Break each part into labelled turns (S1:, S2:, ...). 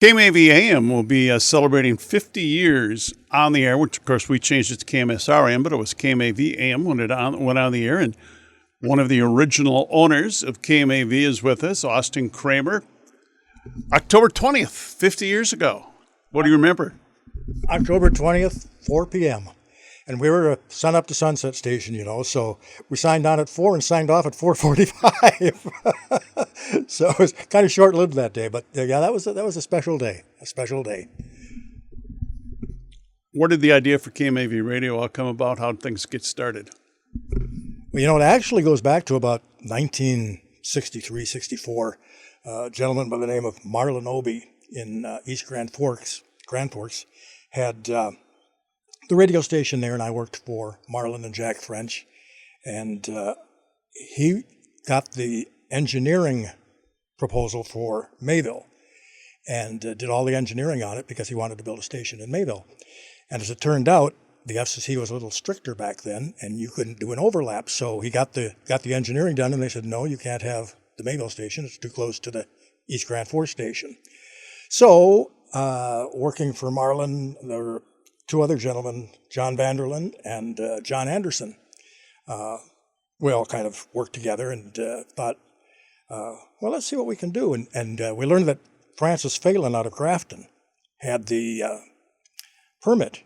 S1: KMAV AM will be celebrating 50 years on the air, which, of course, we changed it to KMSR AM, but it was KMAV AM when it went on the air. And one of the original owners of KMAV is with us, Austin Kramer. October 20th, 50 years ago. What do you remember?
S2: October 20th, 4 p.m. And we were a sun up to sunset station, so we signed on at 4 and signed off at 4:45. So it was kind of short-lived that day, but yeah, that was a special day,
S1: Where did the idea for KMAV Radio all come about? How did things get started?
S2: Well, it actually goes back to about 1963, 64. A gentleman by the name of Marlon Obie in East Grand Forks had the radio station there, and I worked for Marlon and Jack French, and he got the engineering proposal for Mayville and did all the engineering on it because he wanted to build a station in Mayville. And as it turned out, the FCC was a little stricter back then, and you couldn't do an overlap. So he got the engineering done, and they said, no, you can't have the Mayville station. It's too close to the East Grand Forks station. So working for Marlon, there were two other gentlemen, John Vanderlyn and John Anderson. We all kind of worked together and thought, well, let's see what we can do. And we learned that Francis Phelan out of Grafton had the permit.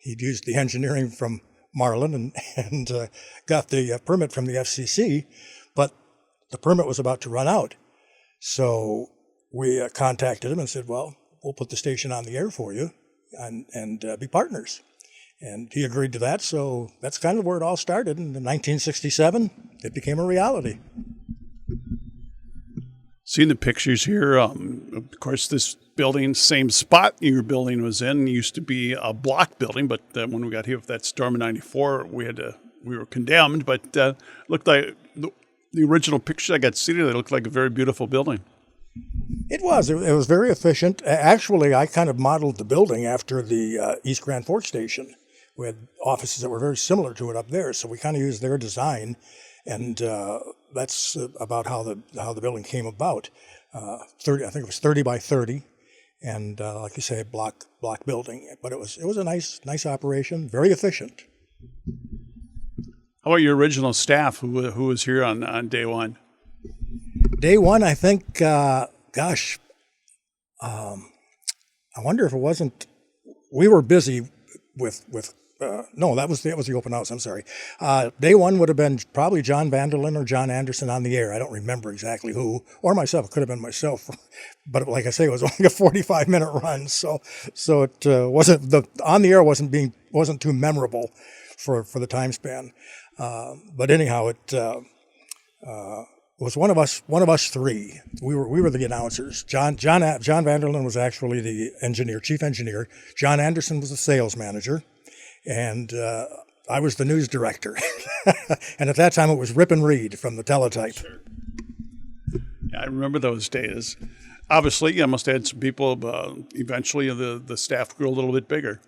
S2: He'd used the engineering from Marlon and got the permit from the FCC, but the permit was about to run out. So we contacted him and said, well, we'll put the station on the air for you and be partners. And he agreed to that, so that's kind of where it all started. And in 1967, it became a reality.
S1: Seeing the pictures here, of course, this building, same spot your building was in, used to be a block building, but when we got hit with that storm in '94, we were condemned. But looked like the original pictures I got to see today, looked like a very beautiful building.
S2: It was. It was very efficient. Actually, I kind of modeled the building after the East Grand Forks station. We had offices that were very similar to it up there, so we kind of used their design, and that's about how the building came about. 30, I think it was 30 by 30, and like you say, block building. But it was a nice operation, very efficient.
S1: How about your original staff? Who was here on day one?
S2: Day one, I think. I wonder if it wasn't. We were busy with. No, that was the open house. I'm sorry. Day one would have been probably John Vanderlyn or John Anderson on the air. I don't remember exactly who, or myself. It could have been myself, but like I say, it was only a 45-minute run, so it wasn't on the air wasn't too memorable for the time span. But anyhow, it was one of us three. We were the announcers. John Vanderlyn was actually the chief engineer. John Anderson was the sales manager. And I was the news director. And at that time, it was Rip and Read from the teletype.
S1: Sure. Yeah, I remember those days. Obviously, I must have had some people. Eventually, the staff grew a little bit bigger.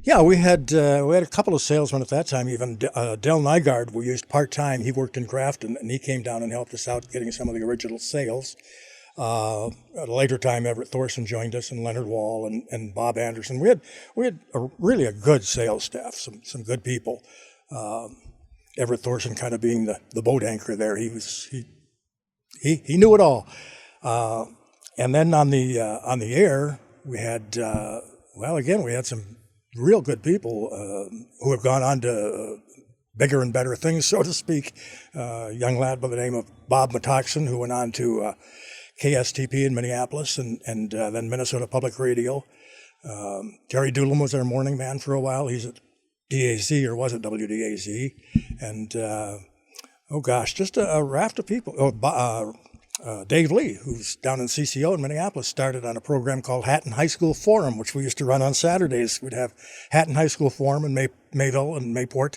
S2: Yeah, we had a couple of salesmen at that time. Even Del Nygaard, we used part-time. He worked in Grafton, and he came down and helped us out getting some of the original sales. At a later time, Everett Thorson joined us, and Leonard Wall and Bob Anderson. We had really a good sales staff, some good people. Everett Thorson kind of being the boat anchor there. He knew it all. And then on the air, we had we had some real good people who have gone on to bigger and better things, so to speak. A young lad by the name of Bob Matoxen, who went on to KSTP in Minneapolis and then Minnesota Public Radio. Terry Doolin was our morning man for a while. He's at DAZ, or was at WDAZ. And, just a raft of people. Dave Lee, who's down in CCO in Minneapolis, started on a program called Hatton High School Forum, which we used to run on Saturdays. We'd have Hatton High School Forum in Mayville and Mayport,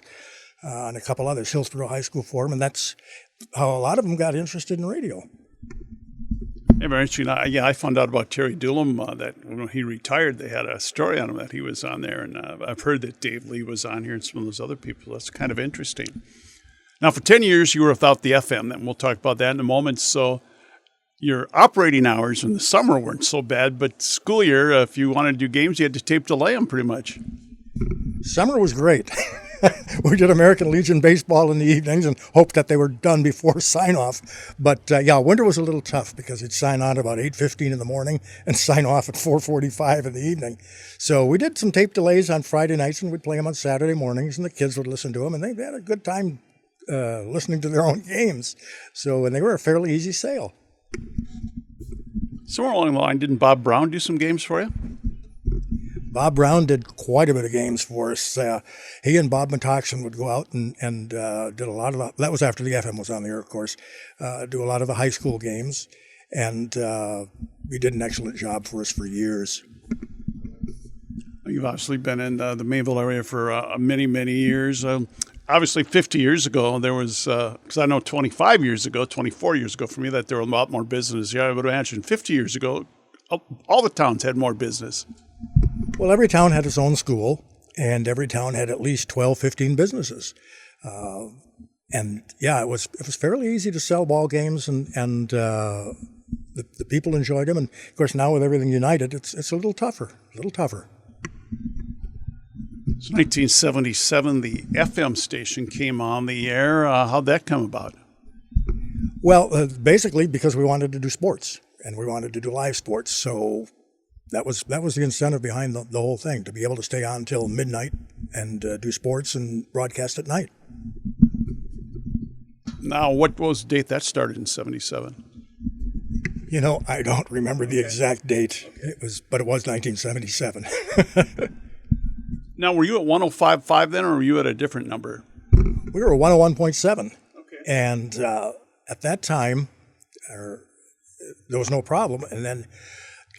S2: and a couple others, Hillsborough High School Forum, and that's how a lot of them got interested in radio.
S1: Yeah, very interesting. I found out about Terry Doolin that when he retired, they had a story on him that he was on there, and I've heard that Dave Lee was on here and some of those other people. That's kind of interesting. Now, for 10 years, you were without the FM, and we'll talk about that in a moment. So your operating hours in the summer weren't so bad, but school year, if you wanted to do games, you had to tape delay them pretty much.
S2: Summer was great. We did American Legion baseball in the evenings and hoped that they were done before sign-off. But, winter was a little tough because you'd sign on about 8:15 in the morning and sign off at 4:45 in the evening. So we did some tape delays on Friday nights, and we'd play them on Saturday mornings, and the kids would listen to them, and they had a good time listening to their own games. So, and they were a fairly easy sale.
S1: Somewhere along the line, didn't Bob Brown do some games for you?
S2: Bob Brown did quite a bit of games for us. He and Bob Metoxen would go out and did a lot of that was after the FM was on the air, of course. Do a lot of the high school games, and he did an excellent job for us for years.
S1: You've obviously been in the Mayville area for many, many years. Obviously, 50 years ago, there was, because I know 24 years ago for me, that there were a lot more business. Yeah, I would imagine 50 years ago, all the towns had more business.
S2: Well, every town had its own school, and every town had at least 12, 15 businesses. It was fairly easy to sell ball games, and the people enjoyed them. And, of course, now with everything united, it's a little tougher.
S1: So 1977, the FM station came on the air. How'd that come about?
S2: Well, basically because we wanted to do sports, and we wanted to do live sports, so that was the incentive behind the whole thing, to be able to stay on till midnight and do sports and broadcast at night.
S1: Now, what was the date that started in 77?
S2: I don't remember the exact date. But it was 1977.
S1: Now, were you at 105.5 then, or were you at a different number?
S2: We were at 101.7.
S1: Okay.
S2: And at that time, there was no problem. And then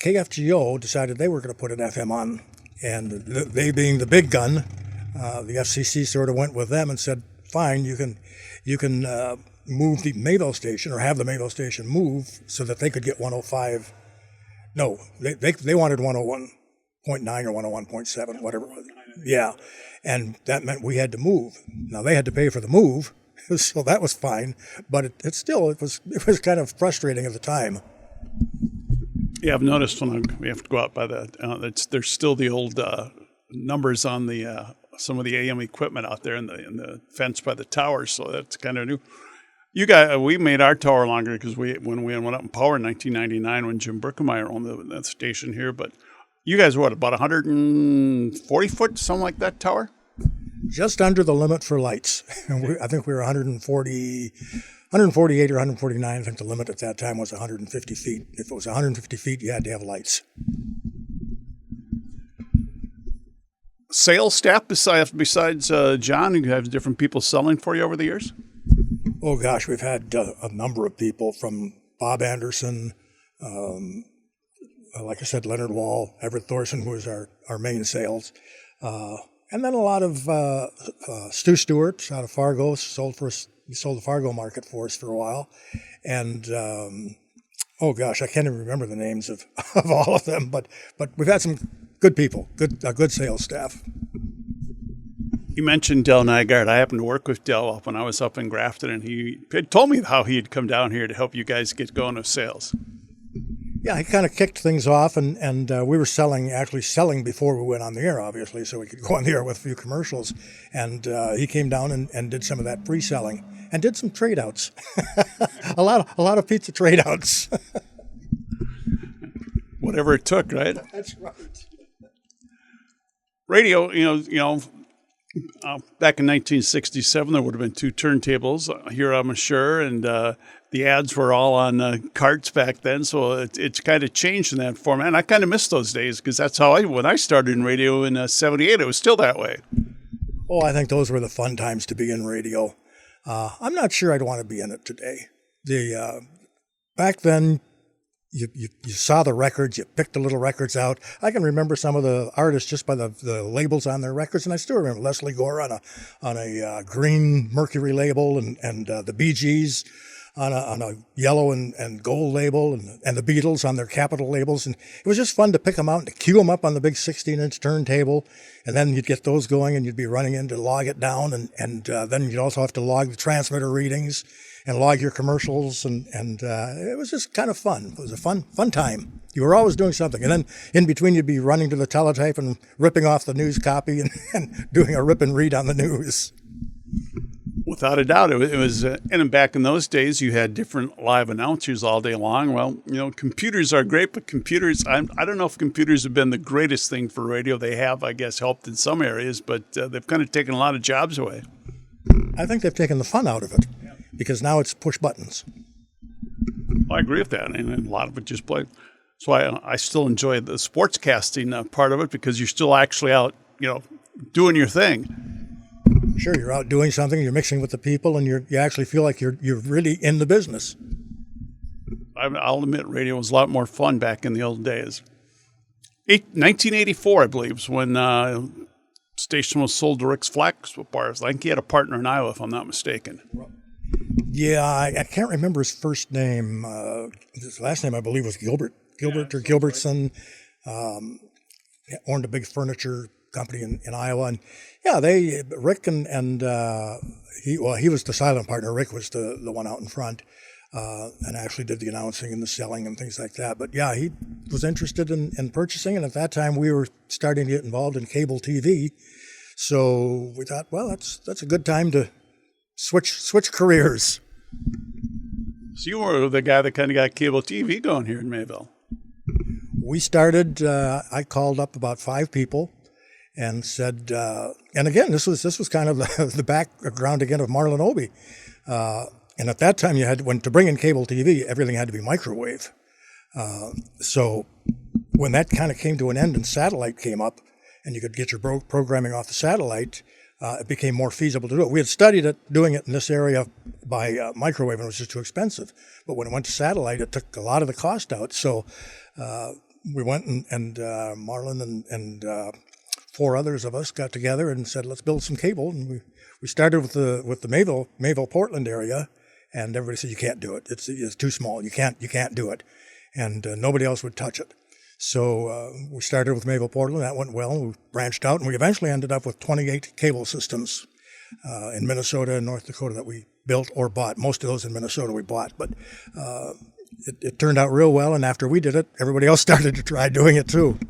S2: KFGO decided they were going to put an FM on. And they being the big gun, the FCC sort of went with them and said, fine, you can move the Mayville station, or have the Mayville station move so that they could get 105. No, they wanted 101.9 or 101.7, whatever it was. Yeah, and that meant we had to move. Now they had to pay for the move, so that was fine. But it was kind of frustrating at the time.
S1: Yeah, I've noticed when we have to go out by there's still the old numbers on the some of the AM equipment out there in the fence by the tower, so that's kind of new. We made our tower longer because when we went up in power in 1999 when Jim Berkemeyer owned the station here, but you guys were about 140 foot, something like that tower?
S2: Just under the limit for lights. I think we were 148 or 149. I think the limit at that time was 150 feet. If it was 150 feet, you had to have lights.
S1: Sales staff besides John, you have different people selling for you over the years?
S2: Oh gosh, we've had a number of people, from Bob Anderson, like I said, Leonard Wall, Everett Thorson, who was our main sales. And then a lot of Stu Stewart out of Fargo, sold the Fargo market for us for a while. And, I can't even remember the names of all of them, but we've had some good people, good sales staff.
S1: You mentioned Del Nygaard. I happened to work with Del when I was up in Grafton, and he had told me how he had come down here to help you guys get going with sales.
S2: Yeah, he kind of kicked things off, and we were actually selling before we went on the air, obviously, so we could go on the air with a few commercials. And he came down and did some of that pre-selling and did some trade-outs. a lot of pizza trade-outs.
S1: Whatever it took, right?
S2: That's right.
S1: Radio, back in 1967, there would have been 2 turntables here, I'm sure, and the ads were all on carts back then, so it's kind of changed in that format. And I kind of miss those days because that's how when I started in radio in 78, it was still that way.
S2: Oh, I think those were the fun times to be in radio. I'm not sure I'd want to be in it today. Back then, you saw the records, you picked the little records out. I can remember some of the artists just by the labels on their records, and I still remember Leslie Gore on a green Mercury label, and the Bee Gees on a yellow and gold label, and the Beatles on their Capitol labels. And it was just fun to pick them out and to cue them up on the big 16-inch turntable, and then you'd get those going, and you'd be running in to log it down, and then you'd also have to log the transmitter readings. and log your commercials, and it was just kind of fun. It was a fun time. You were always doing something, and then in between you'd be running to the teletype and ripping off the news copy and doing a rip and read on the news.
S1: Without a doubt, it was, and back in those days, you had different live announcers all day long. Well, computers are great, but computers, I don't know if computers have been the greatest thing for radio. They have, I guess, helped in some areas, but they've kind of taken a lot of jobs away.
S2: I think they've taken the fun out of it, because now it's push buttons.
S1: Well, I agree with that, and a lot of it just played. So I still enjoy the sportscasting part of it, because you're still actually out, doing your thing.
S2: Sure, you're out doing something, you're mixing with the people, and you actually feel like you're really in the business.
S1: I'll admit, radio was a lot more fun back in the old days. 1984, I believe, was when station was sold to Rick's Flax Bars. I think he had a partner in Iowa, if I'm not mistaken.
S2: Yeah, I can't remember his first name. His last name, I believe, was Gilbert or Gilbertson. Owned a big furniture company in Iowa, and Rick and he was the silent partner. Rick was the one out in front, and actually did the announcing and the selling and things like that. But yeah, he was interested in purchasing, and at that time we were starting to get involved in cable TV. So we thought, well, that's a good time to switch careers.
S1: So you were the guy that kind of got cable TV going here in Mayville.
S2: We started. I called up about 5 people and said, and again, this was kind of the background again of Marlon Obie. And at that time, to bring in cable TV, everything had to be microwave. So when that kind of came to an end and satellite came up, and you could get your programming off the satellite, it became more feasible to do it. We had studied doing it in this area by microwave, and it was just too expensive. But when it went to satellite, it took a lot of the cost out. So we went and Marlon and 4 others of us got together and said, let's build some cable. And we started with the Mayville Portland area, and everybody said, you can't do it. It's too small. You can't do it. And nobody else would touch it. So we started with Mayville Portland. That went well. We branched out, and we eventually ended up with 28 cable systems in Minnesota and North Dakota that we built or bought. Most of those in Minnesota we bought, but it turned out real well. And after we did it, everybody else started to try doing it too.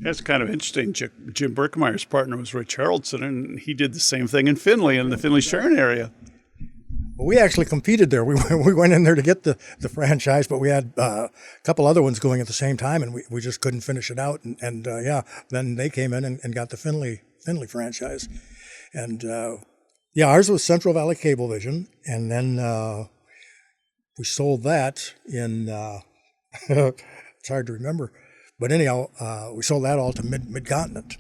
S1: That's kind of interesting. Jim Berkemeyer's partner was Rich Haraldson, and he did the same thing in Findlay, in the Findlay-Sharon area.
S2: Well, we actually competed there. We went in there to get the franchise, but we had a couple other ones going at the same time, and we just couldn't finish it out. And then they came in and got the Findlay franchise. And ours was Central Valley Cablevision, and then we sold that in, it's hard to remember. But anyhow, we sold that all to Mid-Continent.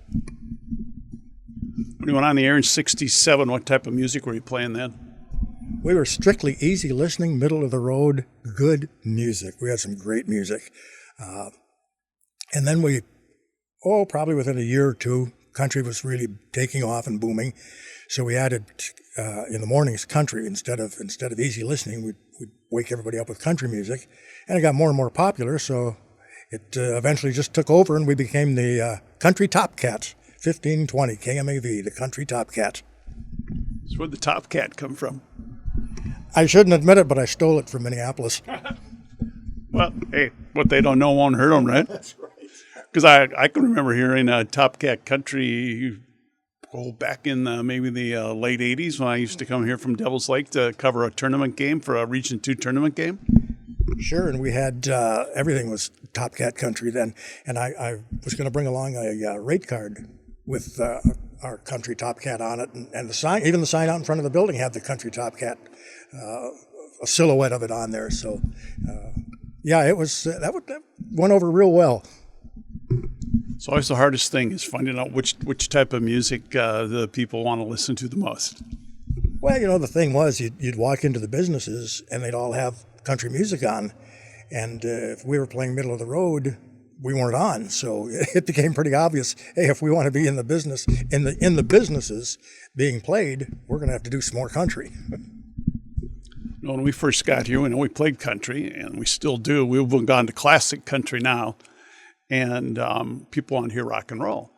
S1: When you went on the air in '67, what type of music were you playing then?
S2: We were strictly easy listening, middle of the road, good music. We had some great music. And then probably within a year or two, country was really taking off and booming. So we added in the mornings country instead of easy listening. We'd wake everybody up with country music, and it got more and more popular. So it eventually just took over, and we became the Country Top Cat, 1520 KMAV, the Country Top Cat.
S1: So where'd the Top Cat come from?
S2: I shouldn't admit it, but I stole it from Minneapolis.
S1: Well, hey, what they don't know won't hurt them, right?
S2: That's right.
S1: Because I can remember hearing Top Cat Country back in maybe the late 80s when I used to come here from Devil's Lake to cover a tournament game for a Region 2 tournament game.
S2: Sure, and we had everything was Top Cat Country then, and I was going to bring along a rate card with our Country Top Cat on it, and the sign, even the sign out in front of the building had the Country Top Cat, a silhouette of it on there. So, it was that went over real well.
S1: It's always the hardest thing is finding out which type of music the people want to listen to the most.
S2: Well, the thing was you'd walk into the businesses and they'd all have country music on, and if we were playing middle of the road, we weren't on. So it became pretty obvious. Hey, if we want to be in the business in the businesses being played, we're going to have to do some more country.
S1: When we first got here, we played country, and we still do. We've gone to classic country now, and people want to hear rock and roll.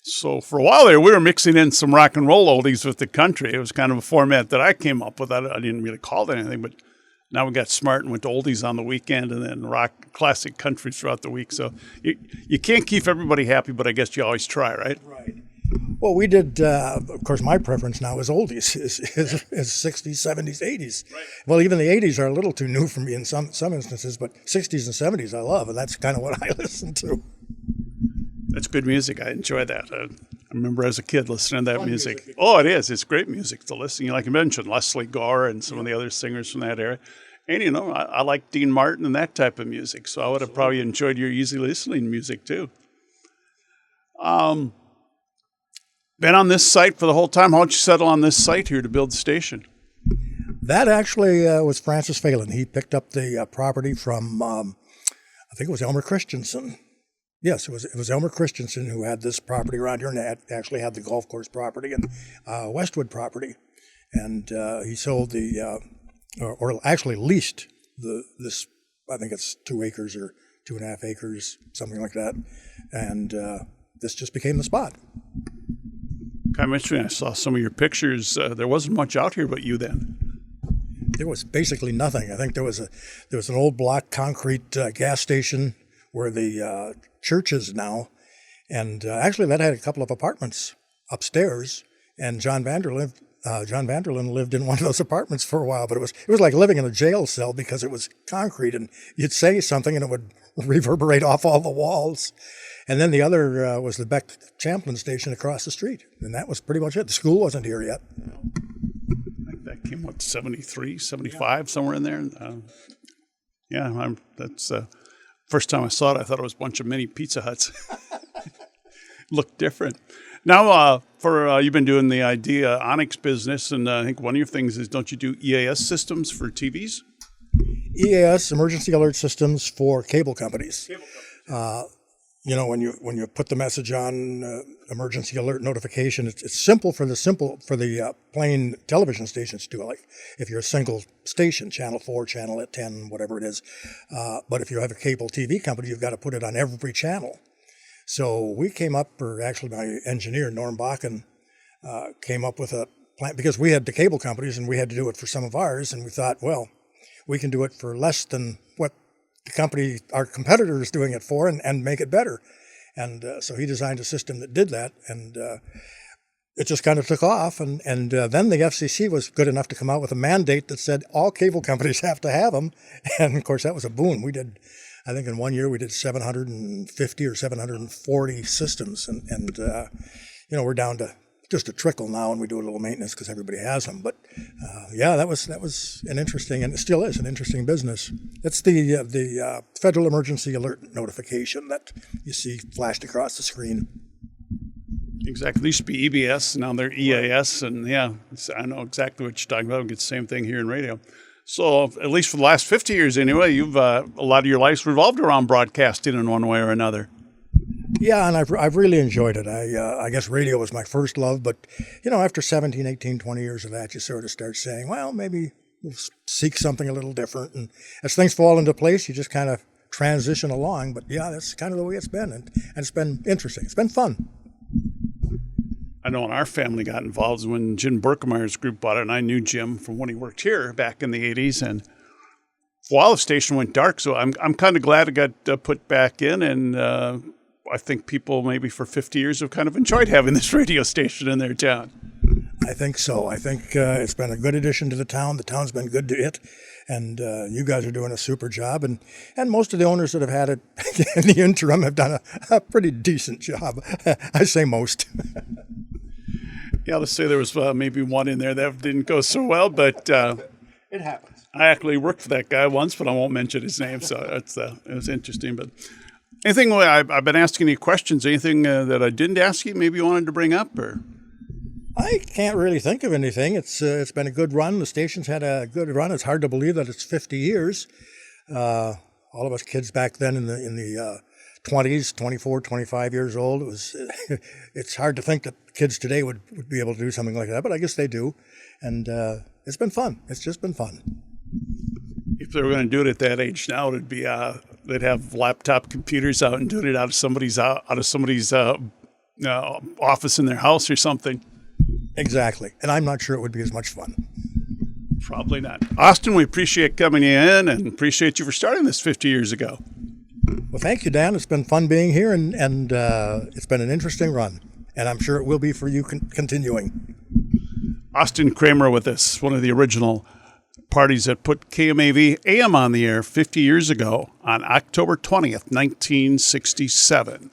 S1: So for a while there, we were mixing in some rock and roll oldies with the country. It was kind of a format that I came up with. I didn't really call it anything, but now we got smart and went to oldies on the weekend and then rock classic country throughout the week. So you can't keep everybody happy, but I guess you always try, right?
S2: Right. Well, we did, of course, my preference now is oldies, is 60s, 70s, 80s. Right. Well, even the 80s are a little too new for me in some instances, but 60s and 70s I love, and that's kind of what I listen to.
S1: That's good music. I enjoy that. I remember as a kid listening to that music. Oh, it is. It's great music to listen. Like you mentioned, Leslie Gore and some of the other singers from that era. And, I like Dean Martin and that type of music, so I would have probably enjoyed your easy listening music, too. Been on this site for the whole time. How'd you settle on this site here to build the station?
S2: That actually was Francis Phelan. He picked up the property from, I think it was Elmer Christensen. Yes, it was Elmer Christensen who had this property around here, and actually had the golf course property and Westwood property. And he sold or actually leased this, I think it's 2 acres or 2.5 acres, something like that. And this just became the spot.
S1: Kind of interesting. I saw some of your pictures. There wasn't much out here but you then.
S2: There was basically nothing. I think there was an old block concrete gas station where the church is now, and actually that had a couple of apartments upstairs. And John Vanderlyn lived in one of those apartments for a while. But it was like living in a jail cell because it was concrete, and you'd say something and it would reverberate off all the walls. And then the other was the Beck Champlain station across the street. And that was pretty much it. The school wasn't here yet.
S1: I think that came, 73, 75, somewhere in there? That's first time I saw it, I thought it was a bunch of mini Pizza Huts. Looked different. Now, you've been doing the Idea Onyx business, and I think one of your things is, don't you do EAS systems for TVs?
S2: EAS, emergency alert systems for cable companies. When you put the message on emergency alert notification, it's simple for the plain television stations to do it. Like if you're a single station, channel 4, channel 10, whatever it is. But if you have a cable TV company, you've got to put it on every channel. So we came up, or actually my engineer, Norm Bakken, came up with a plan, because we had the cable companies and we had to do it for some of ours, and we thought, well, we can do it for less than what the company, our competitor, is doing it for, and make it better. And so he designed a system that did that, and it just kind of took off. And then the FCC was good enough to come out with a mandate that said all cable companies have to have them. And of course, that was a boon. We did, I think in 1 year, we did 750 or 740 systems. And we're down to just a trickle now, and we do a little maintenance because everybody has them. But that was an interesting, and it still is an interesting business. It's the Federal Emergency Alert notification that you see flashed across the screen.
S1: Exactly. They used to be EBS, now they're EAS, and I know exactly what you're talking about. We get the same thing here in radio. So at least for the last 50 years anyway, you've a lot of your life's revolved around broadcasting in one way or another.
S2: Yeah, and I've really enjoyed it. I guess radio was my first love, but, after 17, 18, 20 years of that, you sort of start saying, well, maybe we'll seek something a little different. And as things fall into place, you just kind of transition along. But, that's kind of the way it's been, and it's been interesting. It's been fun.
S1: I know when our family got involved when Jim Berkemeyer's group bought it, and I knew Jim from when he worked here back in the 80s, and for a while the station went dark, so I'm kind of glad it got put back in, and I think people maybe for 50 years have kind of enjoyed having this radio station in their town.
S2: I think so. I think it's been a good addition to the town. The town's been good to it, and you guys are doing a super job. And most of the owners that have had it in the interim have done a pretty decent job. I say most.
S1: Yeah, let's say there was maybe one in there that didn't go so well, but
S2: it happens.
S1: I actually worked for that guy once, but I won't mention his name, so it was interesting. But anything I've been asking you questions, anything that I didn't ask you, maybe you wanted to bring up, or?
S2: I can't really think of anything. It's been a good run. The station's had a good run. It's hard to believe that it's 50 years. All of us kids back then in the 20s, 24, 25 years old, it's hard to think that kids today would be able to do something like that, but I guess they do. And it's been fun. It's just been fun.
S1: If they were going to do it at that age now, it'd be they'd have laptop computers out and doing it out of somebody's office in their house or something.
S2: Exactly. And I'm not sure it would be as much fun.
S1: Probably not. Austin, we appreciate coming in and appreciate you for starting this 50 years ago.
S2: Well, thank you, Dan. It's been fun being here, and it's been an interesting run. And I'm sure it will be for you continuing.
S1: Austin Kramer with us, one of the original parties that put KMAV AM on the air 50 years ago on October 20th, 1967.